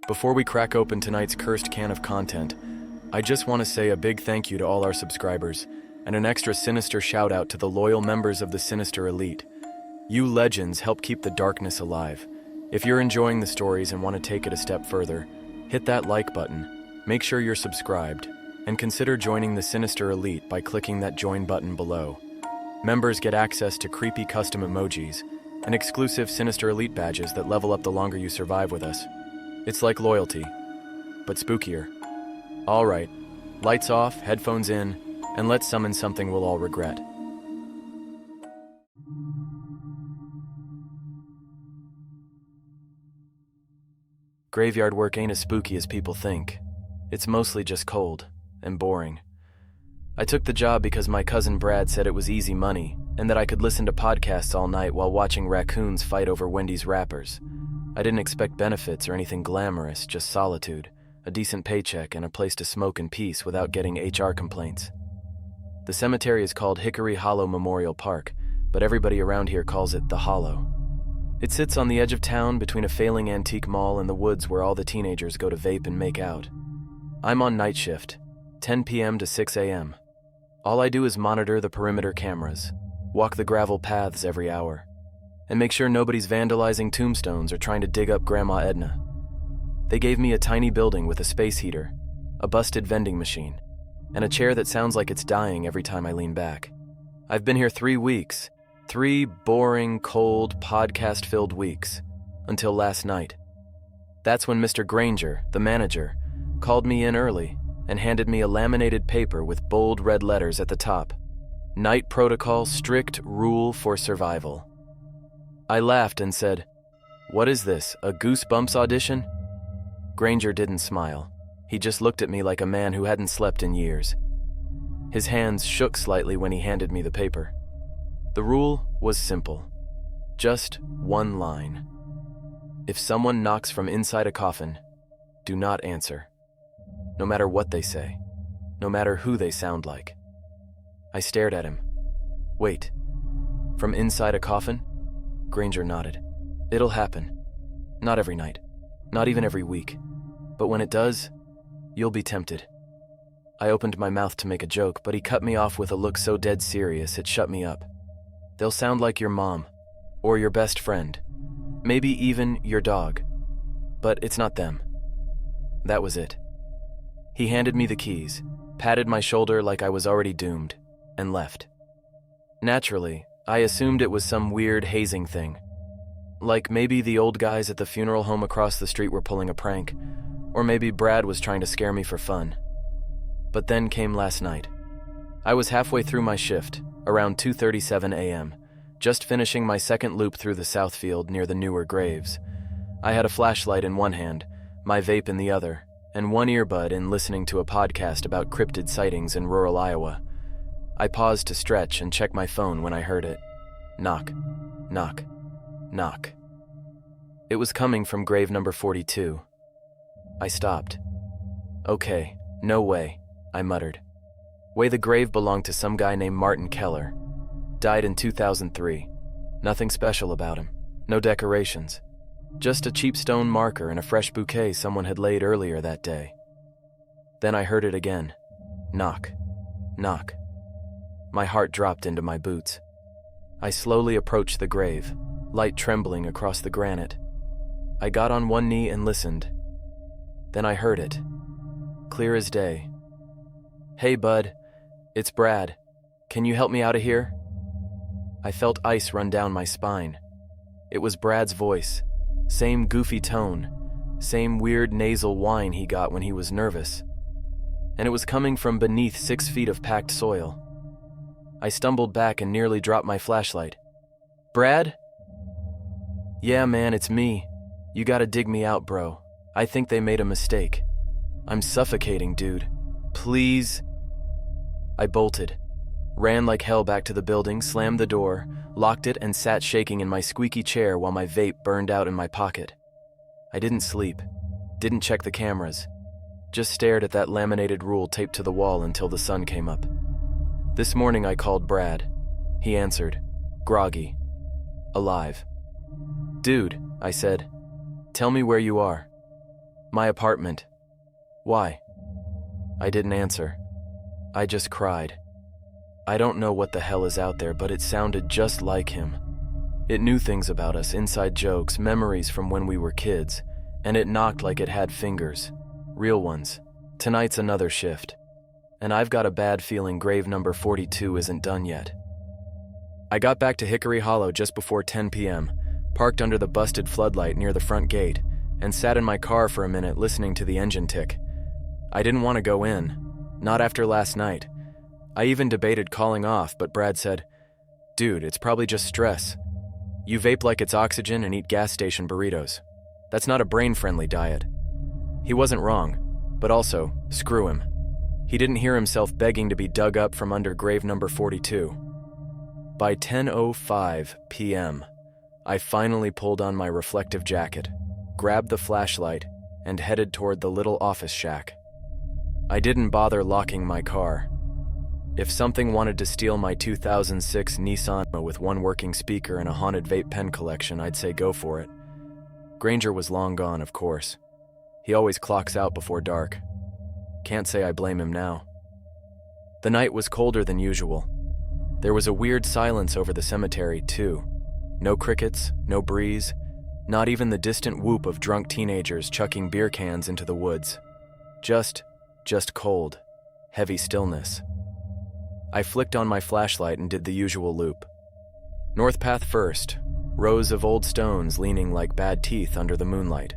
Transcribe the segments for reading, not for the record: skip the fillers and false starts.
Before we crack open tonight's cursed can of content, I just want to say a big thank you to all our subscribers, and an extra sinister shout out to the loyal members of the Sinister Elite. You legends help keep the darkness alive. If you're enjoying the stories and want to take it a step further, hit that like button, make sure you're subscribed, and consider joining the Sinister Elite by clicking that join button below. Members get access to creepy custom emojis and exclusive Sinister Elite badges that level up the longer you survive with us. It's like loyalty, but spookier. All right, lights off, headphones in, and let's summon something we'll all regret. Graveyard work ain't as spooky as people think. It's mostly just cold and boring. I took the job because my cousin Brad said it was easy money and that I could listen to podcasts all night while watching raccoons fight over Wendy's wrappers. I didn't expect benefits or anything glamorous, just solitude, a decent paycheck, and a place to smoke in peace without getting HR complaints. The cemetery is called Hickory Hollow Memorial Park, but everybody around here calls it The Hollow. It sits on the edge of town between a failing antique mall and the woods where all the teenagers go to vape and make out. I'm on night shift, 10 p.m. to 6 a.m. All I do is monitor the perimeter cameras, walk the gravel paths every hour, and make sure nobody's vandalizing tombstones or trying to dig up Grandma Edna. They gave me a tiny building with a space heater, a busted vending machine, and a chair that sounds like it's dying every time I lean back. I've been here 3 weeks, 3 boring, cold, podcast-filled weeks, until last night. That's when Mr. Granger, the manager, called me in early and handed me a laminated paper with bold red letters at the top. Night Protocol, strict rule for survival. I laughed and said, "What is this, a Goosebumps audition?" Granger didn't smile. He just looked at me like a man who hadn't slept in years. His hands shook slightly when he handed me the paper. The rule was simple. Just one line. If someone knocks from inside a coffin, do not answer. No matter what they say, no matter who they sound like. I stared at him. Wait, from inside a coffin? Granger nodded. It'll happen. Not every night, not even every week. But when it does, you'll be tempted. I opened my mouth to make a joke, but he cut me off with a look so dead serious it shut me up. They'll sound like your mom, or your best friend, maybe even your dog. But it's not them. That was it. He handed me the keys, patted my shoulder like I was already doomed, and left. Naturally, I assumed it was some weird hazing thing. Like maybe the old guys at the funeral home across the street were pulling a prank, or maybe Brad was trying to scare me for fun. But then came last night. I was halfway through my shift, around 2:37 a.m., just finishing my second loop through the south field near the newer graves. I had a flashlight in one hand, my vape in the other, and one earbud in listening to a podcast about cryptid sightings in rural Iowa. I paused to stretch and check my phone when I heard it. Knock, knock, knock. It was coming from grave number 42. I stopped. Okay, no way, I muttered. Way the grave belonged to some guy named Martin Keller. Died in 2003. Nothing special about him. No decorations. Just a cheap stone marker and a fresh bouquet someone had laid earlier that day. Then I heard it again. Knock. Knock. My heart dropped into my boots. I slowly approached the grave, light trembling across the granite. I got on one knee and listened. Then I heard it. Clear as day. "Hey, bud. It's Brad. Can you help me out of here?" I felt ice run down my spine. It was Brad's voice. Same goofy tone, same weird nasal whine he got when he was nervous. And it was coming from beneath 6 feet of packed soil. I stumbled back and nearly dropped my flashlight. "Brad?" "Yeah, man, it's me. You gotta dig me out, bro. I think they made a mistake. I'm suffocating, dude. Please." I bolted, ran like hell back to the building, slammed the door, locked it, and sat shaking in my squeaky chair while my vape burned out in my pocket. I didn't sleep, didn't check the cameras, just stared at that laminated rule taped to the wall until the sun came up. This morning I called Brad. He answered, groggy, alive. "Dude," I said, "tell me where you are." My apartment. Why? I didn't answer. I just cried. I don't know what the hell is out there, but it sounded just like him. It knew things about us, inside jokes, memories from when we were kids, and it knocked like it had fingers. Real ones. Tonight's another shift. And I've got a bad feeling grave number 42 isn't done yet. I got back to Hickory Hollow just before 10 p.m., parked under the busted floodlight near the front gate, and sat in my car for a minute listening to the engine tick. I didn't want to go in, not after last night. I even debated calling off, but Brad said, "Dude, it's probably just stress. You vape like it's oxygen and eat gas station burritos. That's not a brain-friendly diet." He wasn't wrong, but also, screw him. He didn't hear himself begging to be dug up from under grave number 42. By 10:05 p.m., I finally pulled on my reflective jacket, grabbed the flashlight, and headed toward the little office shack. I didn't bother locking my car. If something wanted to steal my 2006 Nissan with one working speaker and a haunted vape pen collection, I'd say go for it. Granger was long gone, of course. He always clocks out before dark. Can't say I blame him now. The night was colder than usual. There was a weird silence over the cemetery, too. No crickets, no breeze, not even the distant whoop of drunk teenagers chucking beer cans into the woods. Just cold, heavy stillness. I flicked on my flashlight and did the usual loop. North Path first, rows of old stones leaning like bad teeth under the moonlight.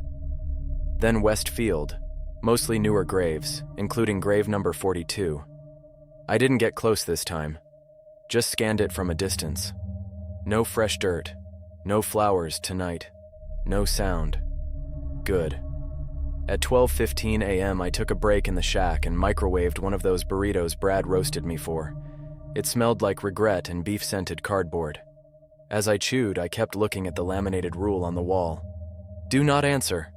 Then West Field, mostly newer graves, including grave number 42. I didn't get close this time, just scanned it from a distance. No fresh dirt, no flowers tonight, no sound. Good. At 12:15 a.m., I took a break in the shack and microwaved one of those burritos Brad roasted me for. It smelled like regret and beef-scented cardboard. As I chewed, I kept looking at the laminated rule on the wall. Do not answer.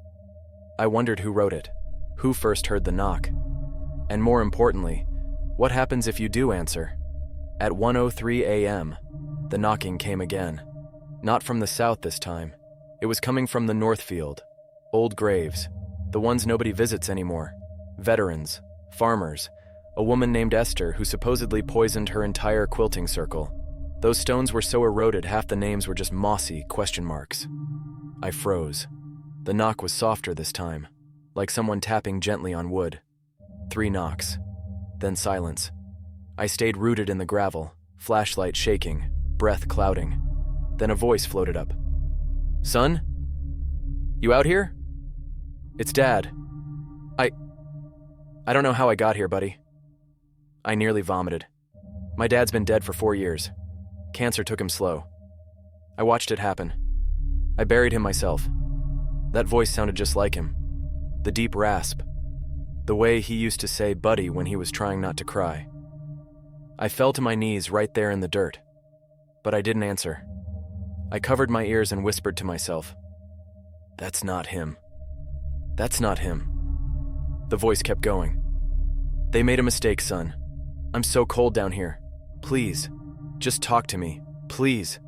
I wondered who wrote it, who first heard the knock. And more importantly, what happens if you do answer? At 1:03 a.m., the knocking came again. Not from the south this time. It was coming from the north field. Old graves. The ones nobody visits anymore. Veterans, farmers, a woman named Esther who supposedly poisoned her entire quilting circle. Those stones were so eroded half the names were just mossy question marks. I froze. The knock was softer this time, like someone tapping gently on wood. 3 knocks, then silence. I stayed rooted in the gravel, flashlight shaking, breath clouding. Then a voice floated up. "Son? You out here?" "It's Dad. I don't know how I got here, buddy." I nearly vomited. My dad's been dead for 4 years. Cancer took him slow. I watched it happen. I buried him myself. That voice sounded just like him. The deep rasp. The way he used to say buddy when he was trying not to cry. I fell to my knees right there in the dirt. But I didn't answer. I covered my ears and whispered to myself, "That's not him. That's not him." The voice kept going. "They made a mistake, son. I'm so cold down here. Please, just talk to me, please."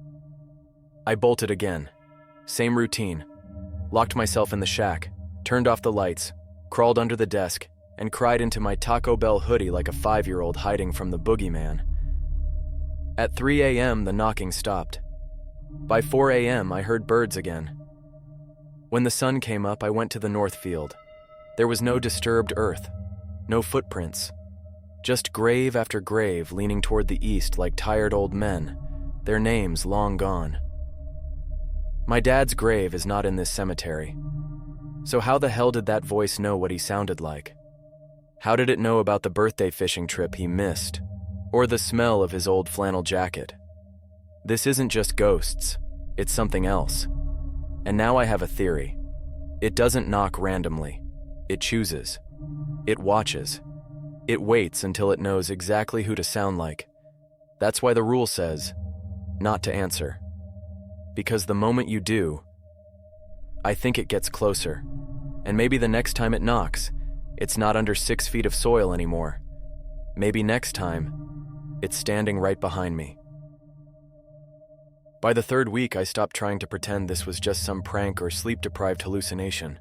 I bolted again. Same routine. Locked myself in the shack, turned off the lights, crawled under the desk, and cried into my Taco Bell hoodie like a 5-year-old hiding from the boogeyman. At 3 a.m., the knocking stopped. By 4 a.m., I heard birds again. When the sun came up, I went to the north field. There was no disturbed earth, no footprints, just grave after grave leaning toward the east like tired old men, their names long gone. My dad's grave is not in this cemetery. So how the hell did that voice know what he sounded like? How did it know about the birthday fishing trip he missed, or the smell of his old flannel jacket? This isn't just ghosts, it's something else. And now I have a theory. It doesn't knock randomly. It chooses. It watches. It waits until it knows exactly who to sound like. That's why the rule says, not to answer. Because the moment you do, I think it gets closer. And maybe the next time it knocks, it's not under 6 feet of soil anymore. Maybe next time, it's standing right behind me. By the 3rd week, I stopped trying to pretend this was just some prank or sleep-deprived hallucination.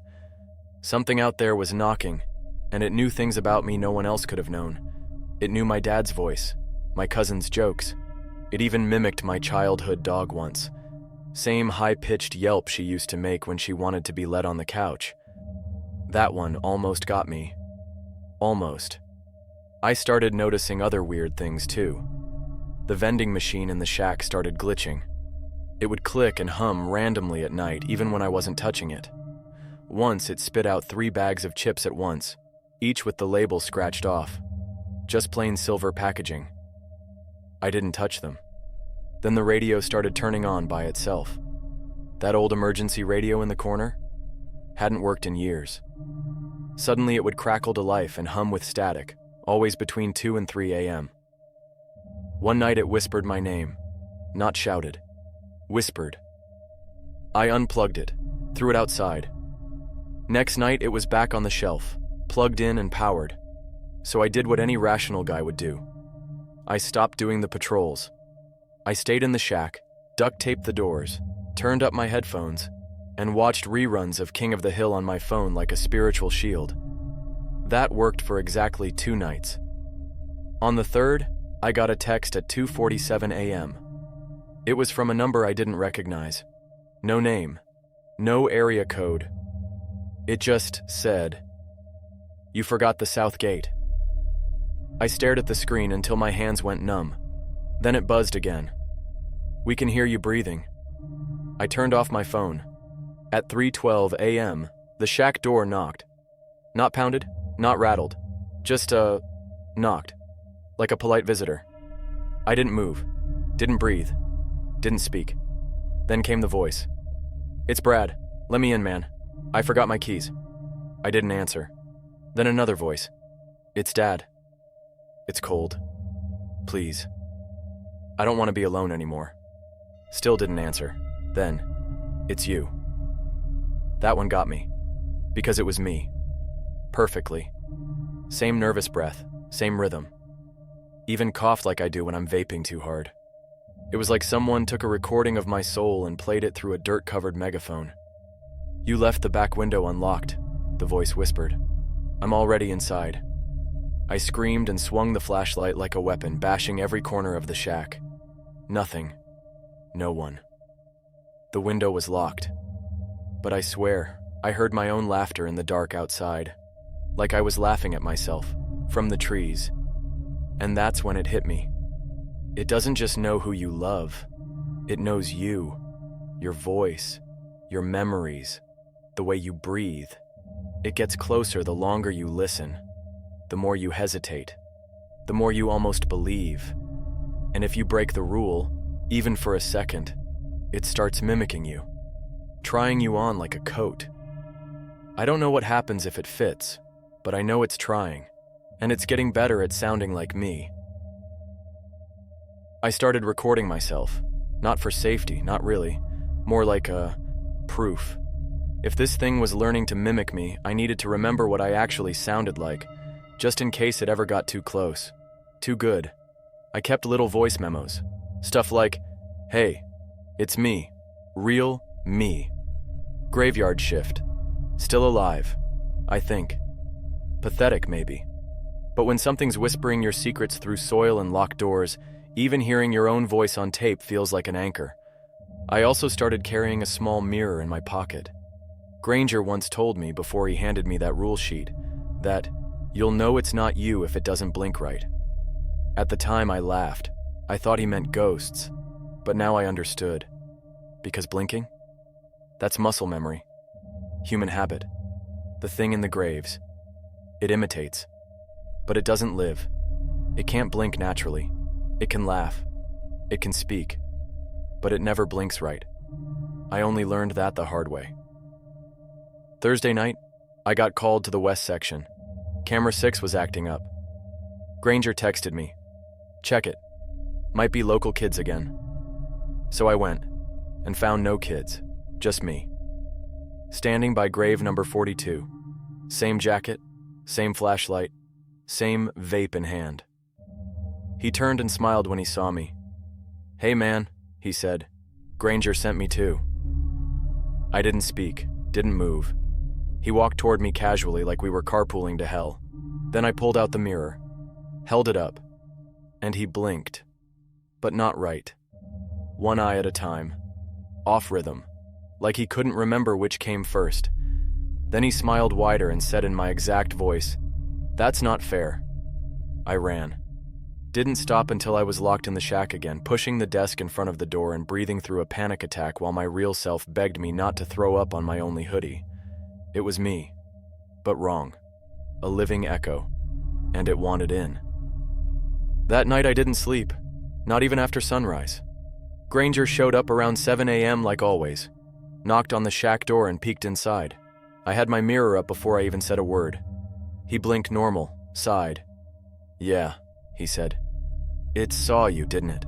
Something out there was knocking, and it knew things about me no one else could have known. It knew my dad's voice, my cousin's jokes. It even mimicked my childhood dog once. Same high-pitched yelp she used to make when she wanted to be led on the couch. That one almost got me. Almost. I started noticing other weird things too. The vending machine in the shack started glitching. It would click and hum randomly at night, even when I wasn't touching it. Once it spit out 3 bags of chips at once, each with the label scratched off. Just plain silver packaging. I didn't touch them. Then the radio started turning on by itself. That old emergency radio in the corner hadn't worked in years. Suddenly it would crackle to life and hum with static, always between 2 and 3 a.m. One night it whispered my name, not shouted. Whispered. I unplugged it, threw it outside. Next night it was back on the shelf, plugged in and powered. So I did what any rational guy would do. I stopped doing the patrols. I stayed in the shack, duct taped the doors, turned up my headphones, and watched reruns of King of the Hill on my phone like a spiritual shield. That worked for exactly 2 nights. On the 3rd, I got a text at 2:47 a.m. It was from a number I didn't recognize. No name, no area code. It just said, "You forgot the south gate." I stared at the screen until my hands went numb. Then it buzzed again. "We can hear you breathing." I turned off my phone. At 3:12 a.m., the shack door knocked. Not pounded, not rattled. Just, knocked. Like a polite visitor. I didn't move. Didn't breathe. Didn't speak. Then came the voice. "It's Brad. Let me in, man. I forgot my keys." I didn't answer. Then another voice. "It's Dad. It's cold. Please. I don't want to be alone anymore." Still didn't answer. Then, "It's you." That one got me. Because it was me. Perfectly. Same nervous breath, same rhythm. Even coughed like I do when I'm vaping too hard. It was like someone took a recording of my soul and played it through a dirt-covered megaphone. "You left the back window unlocked," the voice whispered. "I'm already inside." I screamed and swung the flashlight like a weapon, bashing every corner of the shack. Nothing. No one. The window was locked. But I swear, I heard my own laughter in the dark outside. Like I was laughing at myself, from the trees. And that's when it hit me. It doesn't just know who you love. It knows you, your voice, your memories, the way you breathe. It gets closer the longer you listen, the more you hesitate, the more you almost believe. And if you break the rule, even for a second, it starts mimicking you, trying you on like a coat. I don't know what happens if it fits, but I know it's trying, and it's getting better at sounding like me. I started recording myself, not for safety, not really, more like a proof. If this thing was learning to mimic me, I needed to remember what I actually sounded like, just in case it ever got too close, too good. I kept little voice memos, stuff like, "Hey, it's me, real me. Graveyard shift, still alive, I think. Pathetic, maybe. But when something's whispering your secrets through soil and locked doors, even hearing your own voice on tape feels like an anchor." I also started carrying a small mirror in my pocket. Granger once told me before he handed me that rule sheet that you'll know it's not you if it doesn't blink right. At the time I laughed. I thought he meant ghosts, but now I understood. Because blinking? That's muscle memory. Human habit. The thing in the graves. It imitates. But it doesn't live. It can't blink naturally. It can laugh. It can speak. But it never blinks right. I only learned that the hard way. Thursday night, I got called to the West section. Camera 6 was acting up. Granger texted me. "Check it. Might be local kids again." So I went, and found no kids, just me. Standing by grave number 42. Same jacket, same flashlight, same vape in hand. He turned and smiled when he saw me. "Hey man," he said. "Granger sent me too." I didn't speak, didn't move. He walked toward me casually like we were carpooling to hell. Then I pulled out the mirror, held it up, and he blinked. But not right. One eye at a time. Off rhythm. Like he couldn't remember which came first. Then he smiled wider and said in my exact voice, "That's not fair." I ran. Didn't stop until I was locked in the shack again, pushing the desk in front of the door and breathing through a panic attack while my real self begged me not to throw up on my only hoodie. It was me, but wrong. A living echo, and it wanted in. That night I didn't sleep, not even after sunrise. Granger showed up around 7 a.m. like always, knocked on the shack door and peeked inside. I had my mirror up before I even said a word. He blinked normal, sighed. "Yeah," he said. "It saw you, didn't it?"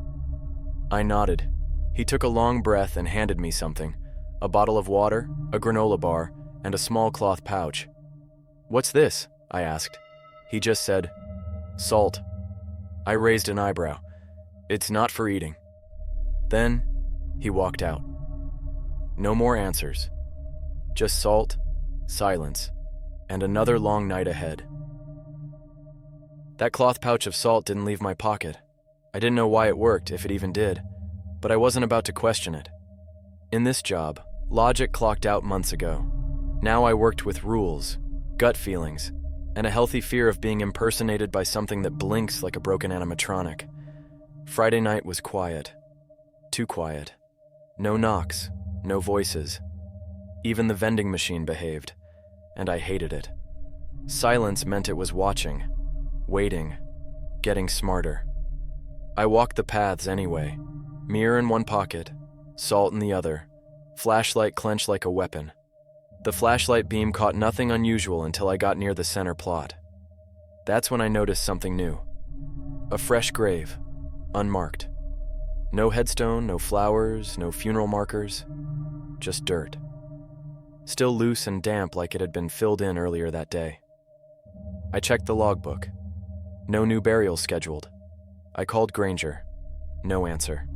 I nodded. He took a long breath and handed me something, a bottle of water, a granola bar, and a small cloth pouch. "What's this?" I asked. He just said, "Salt." I raised an eyebrow. "It's not for eating." Then, he walked out. No more answers. Just salt, silence, and another long night ahead. That cloth pouch of salt didn't leave my pocket. I didn't know why it worked, if it even did, but I wasn't about to question it. In this job, logic clocked out months ago. Now I worked with rules, gut feelings, and a healthy fear of being impersonated by something that blinks like a broken animatronic. Friday night was quiet. Too quiet. No knocks, no voices. Even the vending machine behaved, and I hated it. Silence meant it was watching, waiting, getting smarter. I walked the paths anyway, mirror in one pocket, salt in the other, flashlight clenched like a weapon. The flashlight beam caught nothing unusual until I got near the center plot. That's when I noticed something new. A fresh grave, unmarked. No headstone, no flowers, no funeral markers, just dirt. Still loose and damp like it had been filled in earlier that day. I checked the logbook. No new burial scheduled. I called Granger. No answer.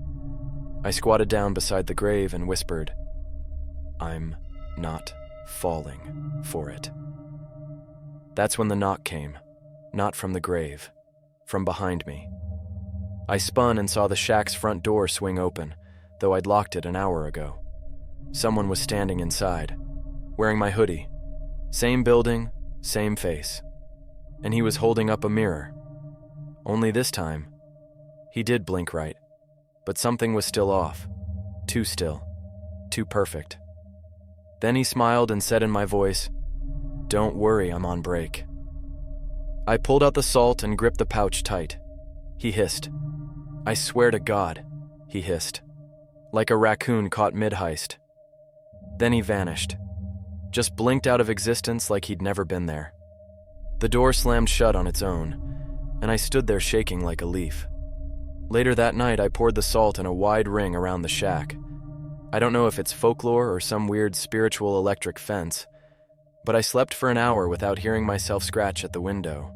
I squatted down beside the grave and whispered, "I'm not falling for it." That's when the knock came, not from the grave, from behind me. I spun and saw the shack's front door swing open, though I'd locked it an hour ago. Someone was standing inside, wearing my hoodie. Same building, same face. And he was holding up a mirror. Only this time, he did blink right, but something was still off. Too still. Too perfect. Then he smiled and said in my voice, "Don't worry, I'm on break." I pulled out the salt and gripped the pouch tight. He hissed. "I swear to God," he hissed, like a raccoon caught mid-heist. Then he vanished, just blinked out of existence like he'd never been there. The door slammed shut on its own, and I stood there shaking like a leaf. Later that night, I poured the salt in a wide ring around the shack. I don't know if it's folklore or some weird spiritual electric fence, but I slept for an hour without hearing myself scratch at the window.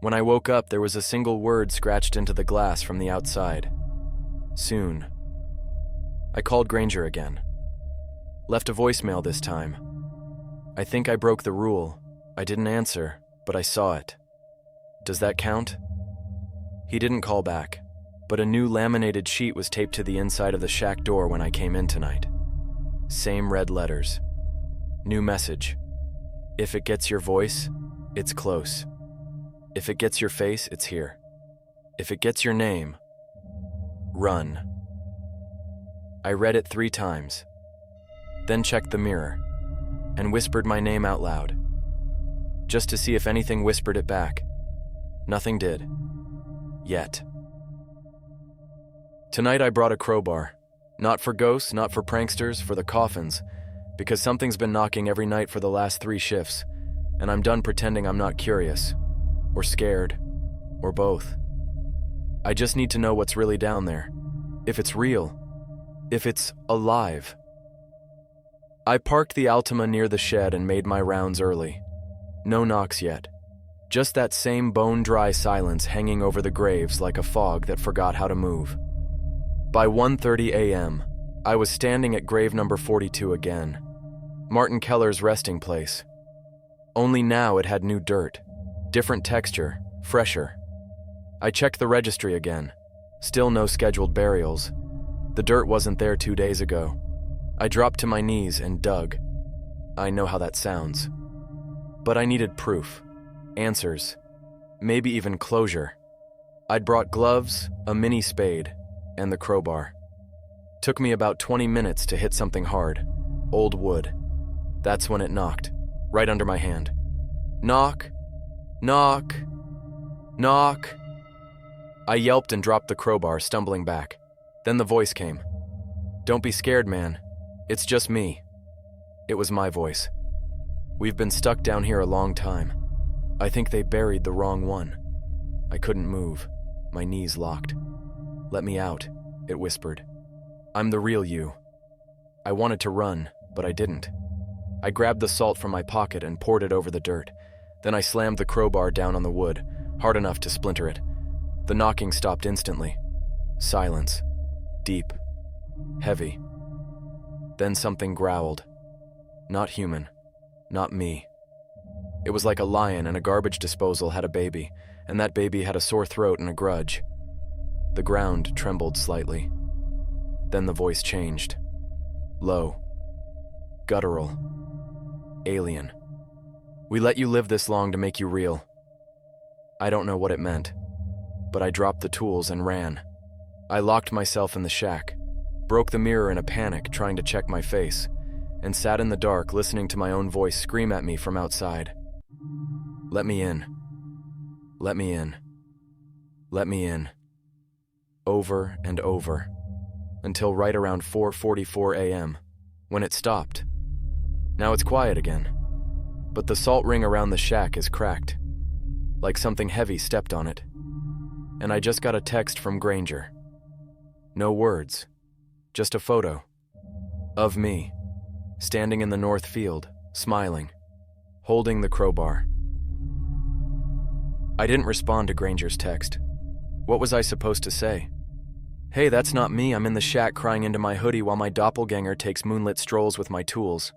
When I woke up, there was a single word scratched into the glass from the outside. Soon. I called Granger again. Left a voicemail this time. I think I broke the rule. I didn't answer, but I saw it. Does that count? He didn't call back, but a new laminated sheet was taped to the inside of the shack door when I came in tonight. Same red letters. New message. If it gets your voice, it's close. If it gets your face, it's here. If it gets your name, run. I read it 3 times, then checked the mirror, and whispered my name out loud, just to see if anything whispered it back. Nothing did. Yet. Tonight I brought a crowbar. Not for ghosts, not for pranksters, for the coffins, because something's been knocking every night for the last 3 shifts, and I'm done pretending I'm not curious, or scared, or both. I just need to know what's really down there. If it's real. If it's alive. I parked the Altima near the shed and made my rounds early. No knocks yet. Just that same bone-dry silence hanging over the graves like a fog that forgot how to move. By 1:30 a.m., I was standing at grave number 42 again. Martin Keller's resting place, Only now it had new dirt. Different texture, fresher. I checked the registry again. Still no scheduled burials. The dirt wasn't there 2 days ago. I dropped to my knees and dug. I know how that sounds. But I needed proof. Answers. Maybe even closure. I'd brought gloves, a mini spade, and the crowbar. Took me about 20 minutes to hit something hard. Old wood. That's when it knocked, right under my hand. Knock, knock, knock. I yelped and dropped the crowbar, stumbling back. Then the voice came. Don't be scared, man. It's just me. It was my voice. We've been stuck down here a long time. I think they buried the wrong one. I couldn't move. My knees locked. Let me out, it whispered. I'm the real you. I wanted to run, but I didn't. I grabbed the salt from my pocket and poured it over the dirt. Then I slammed the crowbar down on the wood, hard enough to splinter it. The knocking stopped instantly. Silence. Deep. Heavy. Then something growled. Not human. Not me. It was like a lion in a garbage disposal had a baby, and that baby had a sore throat and a grudge. The ground trembled slightly. Then the voice changed. Low. Guttural. Alien. We let you live this long to make you real. I don't know what it meant, but I dropped the tools and ran. I locked myself in the shack, broke the mirror in a panic trying to check my face, and sat in the dark listening to my own voice scream at me from outside. Let me in. Let me in. Let me in. Over and over, until right around 4:44 a.m., when it stopped. Now it's quiet again, but the salt ring around the shack is cracked, like something heavy stepped on it. And I just got a text from Granger. No words, just a photo of me, standing in the north field, smiling, holding the crowbar. I didn't respond to Granger's text. What was I supposed to say? Hey, that's not me. I'm in the shack crying into my hoodie while my doppelganger takes moonlit strolls with my tools.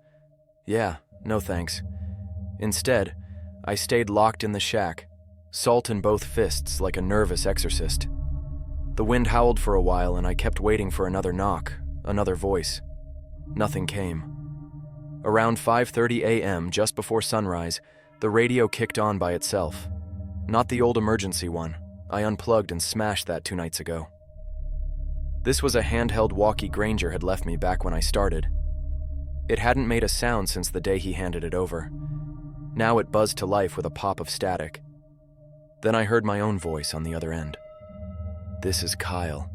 Yeah, no thanks. Instead, I stayed locked in the shack, salt in both fists like a nervous exorcist. The wind howled for a while and I kept waiting for another knock, another voice. Nothing came. Around 5:30 a.m., just before sunrise, the radio kicked on by itself. Not the old emergency one. I unplugged and smashed that 2 nights ago. This was a handheld walkie Granger had left me back when I started. It hadn't made a sound since the day he handed it over. Now it buzzed to life with a pop of static. Then I heard my own voice on the other end. This is Kyle.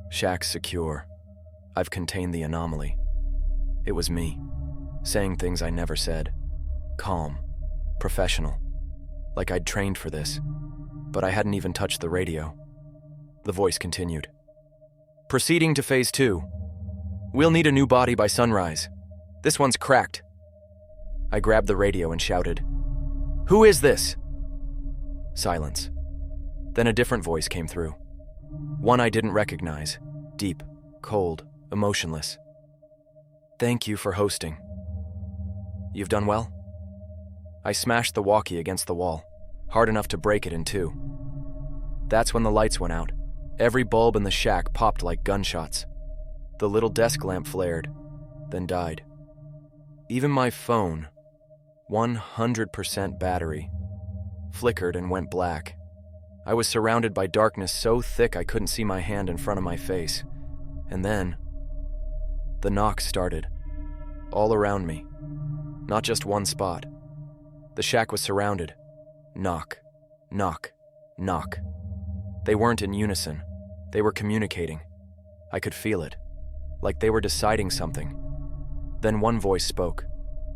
Shack's secure. I've contained the anomaly. It was me, saying things I never said. Calm. Professional. Like I'd trained for this. But I hadn't even touched the radio. The voice continued. Proceeding to phase 2. We'll need a new body by sunrise. This one's cracked. I grabbed the radio and shouted, Who is this? Silence. Then a different voice came through. One I didn't recognize. Deep, cold, emotionless. Thank you for hosting. You've done well? I smashed the walkie against the wall, hard enough to break it in two. That's when the lights went out. Every bulb in the shack popped like gunshots. The little desk lamp flared, then died. Even my phone, 100% battery, flickered and went black. I was surrounded by darkness so thick I couldn't see my hand in front of my face. And then, the knocks started, all around me. Not just one spot. The shack was surrounded. Knock, knock, knock. They weren't in unison. They were communicating. I could feel it, like they were deciding something. Then one voice spoke,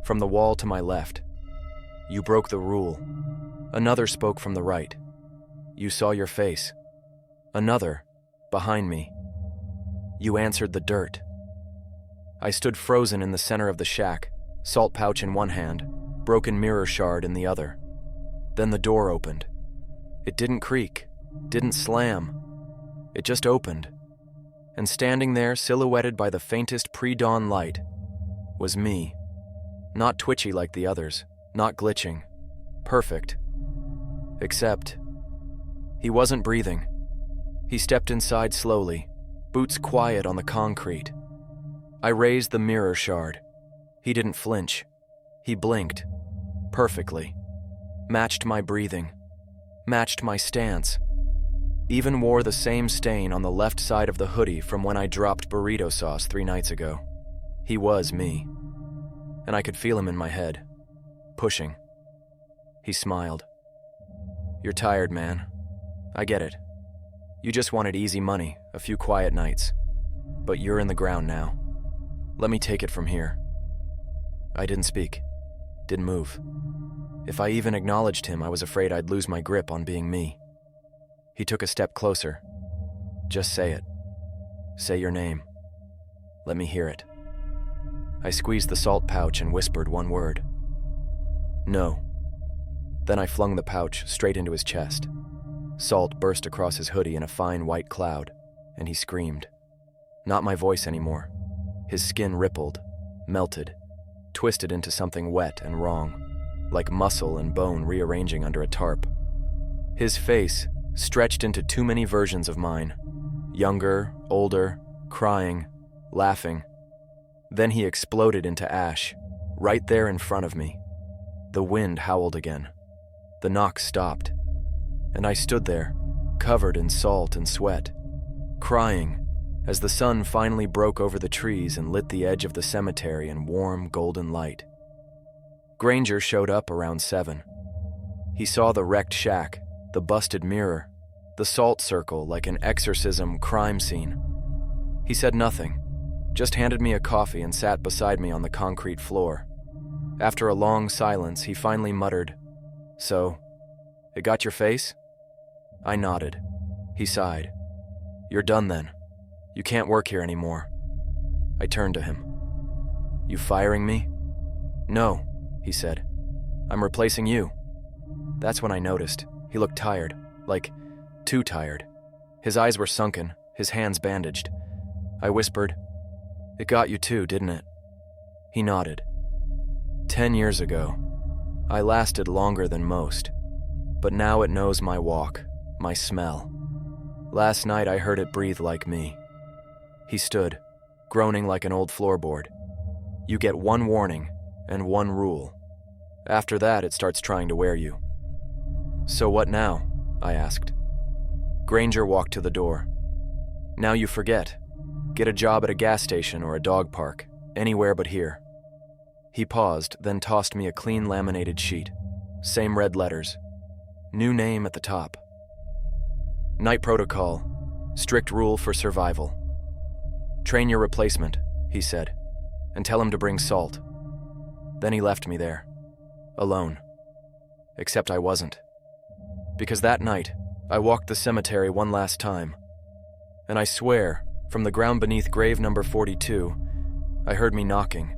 from the wall to my left. You broke the rule. Another spoke from the right. You saw your face. Another, behind me. You answered the dirt. I stood frozen in the center of the shack, salt pouch in one hand, broken mirror shard in the other. Then the door opened. It didn't creak, didn't slam. It just opened. And standing there, silhouetted by the faintest pre-dawn light, was me. Not twitchy like the others, not glitching, Perfect. Except, he wasn't breathing. He stepped inside slowly, boots quiet on the concrete. I raised the mirror shard. He didn't flinch. He blinked. Perfectly. Matched my breathing. Matched my stance. Even wore the same stain on the left side of the hoodie from when I dropped burrito sauce 3 nights ago. He was me. And I could feel him in my head. Pushing. He smiled. "You're tired, man. I get it. You just wanted easy money, a few quiet nights. But you're in the ground now. Let me take it from here." I didn't speak. Didn't move. If I even acknowledged him, I was afraid I'd lose my grip on being me. He took a step closer. "Just say it. Say your name. Let me hear it." I squeezed the salt pouch and whispered one word. "No." Then I flung the pouch straight into his chest. Salt burst across his hoodie in a fine white cloud, and he screamed. Not my voice anymore. His skin rippled, melted, twisted into something wet and wrong, like muscle and bone rearranging under a tarp. His face stretched into too many versions of mine. Younger, older, crying, laughing. Then he exploded into ash, right there in front of me. The wind howled again. The knock stopped, and I stood there, covered in salt and sweat, crying as the sun finally broke over the trees and lit the edge of the cemetery in warm, golden light. Granger showed up around 7. He saw the wrecked shack, the busted mirror, the salt circle like an exorcism crime scene. He said nothing, just handed me a coffee and sat beside me on the concrete floor. After a long silence, he finally muttered, "So, it got your face?" I nodded. He sighed. "You're done then. You can't work here anymore." I turned to him. "You firing me?" "No," he said. "I'm replacing you." That's when I noticed. He looked tired, like too tired. His eyes were sunken, his hands bandaged. I whispered, "It got you too, didn't it?" He nodded. 10 years ago, I lasted longer than most, but now it knows my walk, my smell. Last night I heard it breathe like me. He stood, groaning like an old floorboard. You get one warning and one rule. After that, it starts trying to wear you. "So what now?" I asked. Granger walked to the door. "Now you forget. Get a job at a gas station or a dog park, anywhere but here." He paused, then tossed me a clean laminated sheet. Same red letters. New name at the top. "Night protocol. Strict rule for survival. Train your replacement," he said, "and tell him to bring salt." Then he left me there, alone. Except I wasn't. Because that night, I walked the cemetery one last time, and I swear, from the ground beneath grave number 42, I heard me knocking.